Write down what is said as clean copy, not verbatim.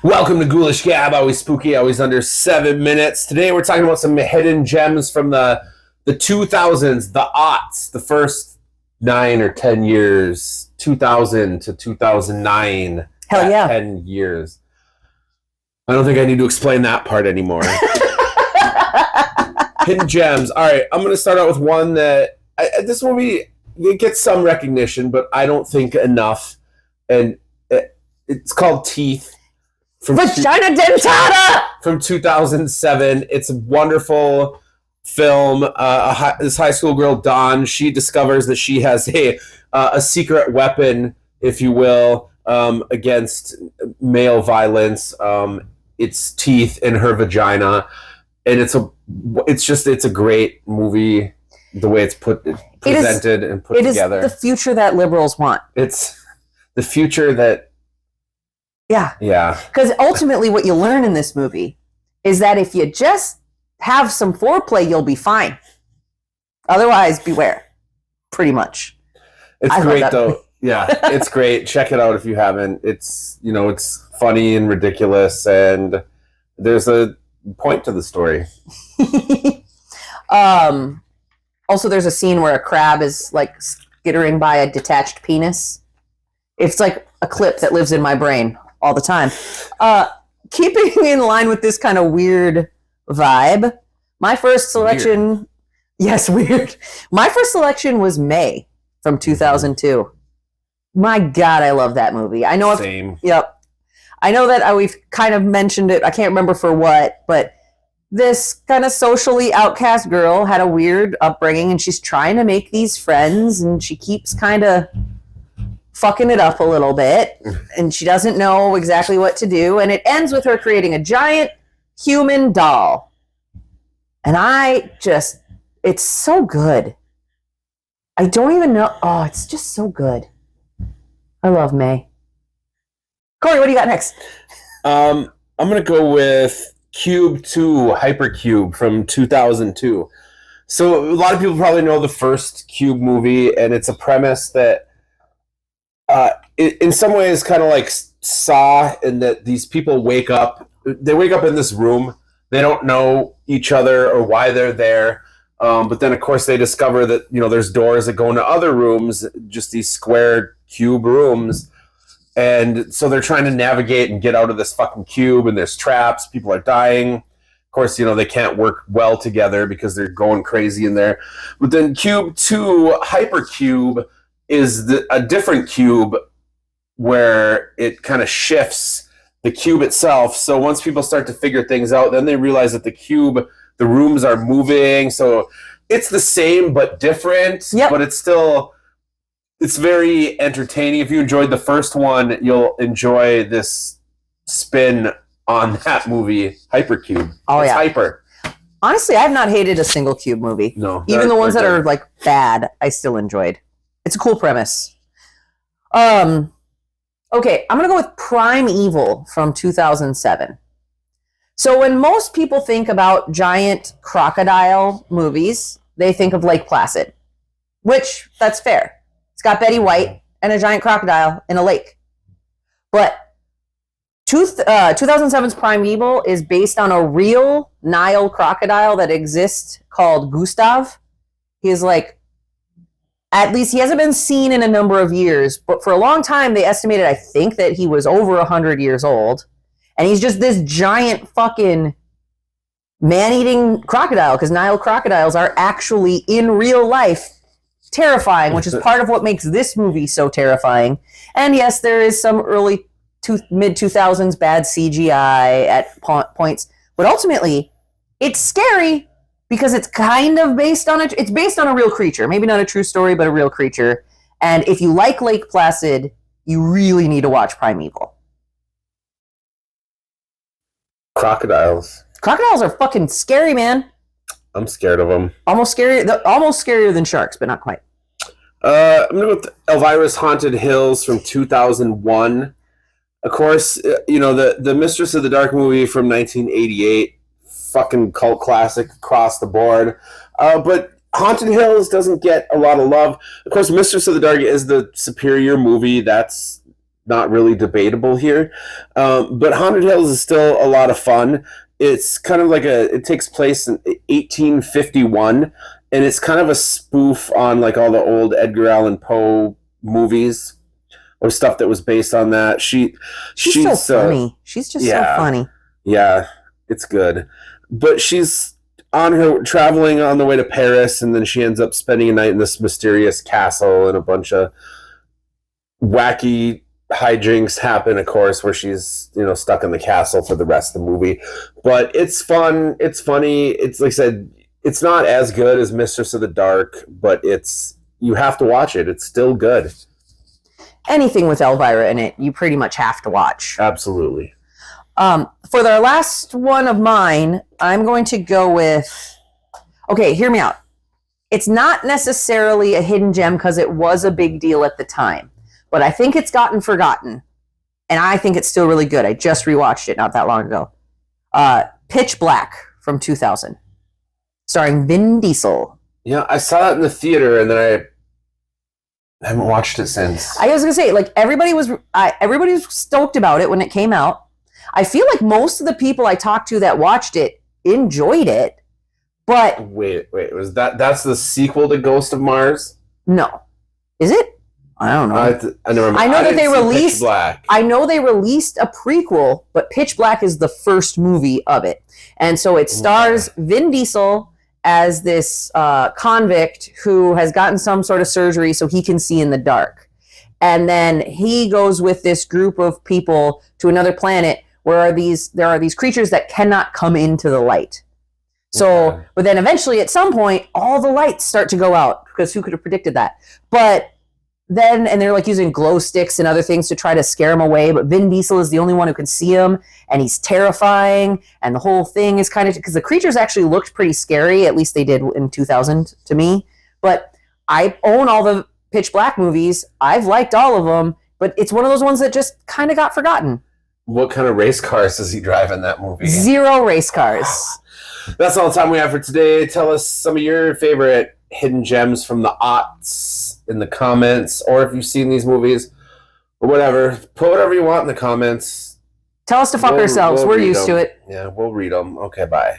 Welcome to Ghoulish Gab, always spooky, always under 7 minutes. Today we're talking about some hidden gems from the 2000s, the aughts, the first 9 or 10 years, 2000 to 2009. Hell yeah. 10 years. I don't think I need to explain that part anymore. Hidden gems. All right, I'm going to start out with one that, this movie, it gets some recognition, but I don't think enough. And it's called Teeth. Vagina dentata! From 2007. It's a wonderful film. This high school girl, Dawn, she discovers that she has a secret weapon, if you will, against male violence. It's teeth in her vagina. And it's a great movie, the way it's presented and put together. It is the future that liberals want. It's the future that... Yeah. Because ultimately what you learn in this movie is that if you just have some foreplay, you'll be fine. Otherwise, beware. Pretty much. It's great, though. Yeah, it's great. Check it out if you haven't. It's funny and ridiculous, and there's a point to the story. Also, there's a scene where a crab is, like, skittering by a detached penis. It's like a clip that lives in my brain all the time. Keeping in line with this kind of weird vibe, my first selection... Weird. Yes, weird. My first selection was May from 2002. My God, I love that movie. I know. Same. Yep. I know that we've kind of mentioned it. I can't remember for what, but this kind of socially outcast girl had a weird upbringing, and she's trying to make these friends, and she keeps kind of fucking it up a little bit, and she doesn't know exactly what to do, and it ends with her creating a giant human doll. And it's so good. I don't even know. Oh, it's just so good. I love May. Corey, what do you got next? I'm going to go with Cube 2 Hypercube from 2002. So a lot of people probably know the first Cube movie, and it's a premise that in some ways kind of like Saw, in that these people wake up in this room. They don't know each other or why they're there. But then, of course, they discover that, there's doors that go into other rooms, just these square cube rooms. And so they're trying to navigate and get out of this fucking cube, and there's traps. People are dying. Of course, they can't work well together because they're going crazy in there. But then Cube 2 Hypercube is a different cube where it kind of shifts the cube itself. So once people start to figure things out, then they realize that the rooms are moving. So it's the same but different. Yep. But it's very entertaining. If you enjoyed the first one, you'll enjoy this spin on that movie, Hypercube. Oh, it's yeah. hyper. Honestly, I've not hated a single Cube movie. No. Even the ones that are like bad, I still enjoyed. It's a cool premise. Okay, I'm going to go with Primeval from 2007. So when most people think about giant crocodile movies, they think of Lake Placid, which, that's fair. It's got Betty White and a giant crocodile in a lake. But 2007's Primeval is based on a real Nile crocodile that exists called Gustav. He is at least he hasn't been seen in a number of years, but for a long time they estimated, I think, that he was over 100 years old. And he's just this giant fucking man-eating crocodile, because Nile crocodiles are actually, in real life, terrifying, which is part of what makes this movie so terrifying. And yes, there is some early mid-2000s bad CGI at points, but ultimately, it's scary because it's kind of based on a real creature. Maybe not a true story, but a real creature. And if you like Lake Placid, you really need to watch Primeval. Crocodiles. Crocodiles are fucking scary, man. I'm scared of them. Almost scarier than sharks, but not quite. I'm going to go with Elvira's Haunted Hills from 2001. Of course, the Mistress of the Dark movie from 1988. Fucking cult classic across the board. But Haunted Hills doesn't get a lot of love. Of course, Mistress of the Dark is the superior movie. That's not really debatable here. But Haunted Hills is still a lot of fun. It's kind of like it takes place in 1851, and it's kind of a spoof on like all the old Edgar Allan Poe movies or stuff that was based on that. She's so funny. She's just so funny. Yeah, it's good. But she's on her traveling on the way to Paris, and then she ends up spending a night in this mysterious castle, and a bunch of wacky hijinks happen, of course, where she's stuck in the castle for the rest of the movie. But it's fun. It's funny. It's like I said, it's not as good as Mistress of the Dark, but you have to watch it. It's still good. Anything with Elvira in it, you pretty much have to watch. Absolutely. For the last one of mine, I'm going to go with... Okay, hear me out. It's not necessarily a hidden gem because it was a big deal at the time. But I think it's gotten forgotten. And I think it's still really good. I just rewatched it not that long ago. Pitch Black from 2000. Starring Vin Diesel. Yeah, I saw that in the theater, and then I haven't watched it since. I was going to say, like, everybody was stoked about it when it came out. I feel like most of the people I talked to that watched it enjoyed it, but... Wait, that's the sequel to Ghost of Mars? No. Is it? I don't know. I never mind. I know that they released... Pitch Black. I know they released a prequel, but Pitch Black is the first movie of it. And so it stars Vin Diesel as this convict who has gotten some sort of surgery so he can see in the dark. And then he goes with this group of people to another planet where there are these creatures that cannot come into the light. So, but then eventually at some point, all the lights start to go out, because who could have predicted that? But then, and they're like using glow sticks and other things to try to scare him away, but Vin Diesel is the only one who can see him, and he's terrifying, and the whole thing is kind of, because the creatures actually looked pretty scary, at least they did in 2000 to me. But I own all the Pitch Black movies. I've liked all of them, but it's one of those ones that just kind of got forgotten. What kind of race cars does he drive in that movie? 0 race cars. That's all the time we have for today. Tell us some of your favorite hidden gems from the aughts in the comments, or if you've seen these movies, or whatever. Put whatever you want in the comments. Tell us to fuck ourselves. We're used to it. Yeah, we'll read them. Okay, bye.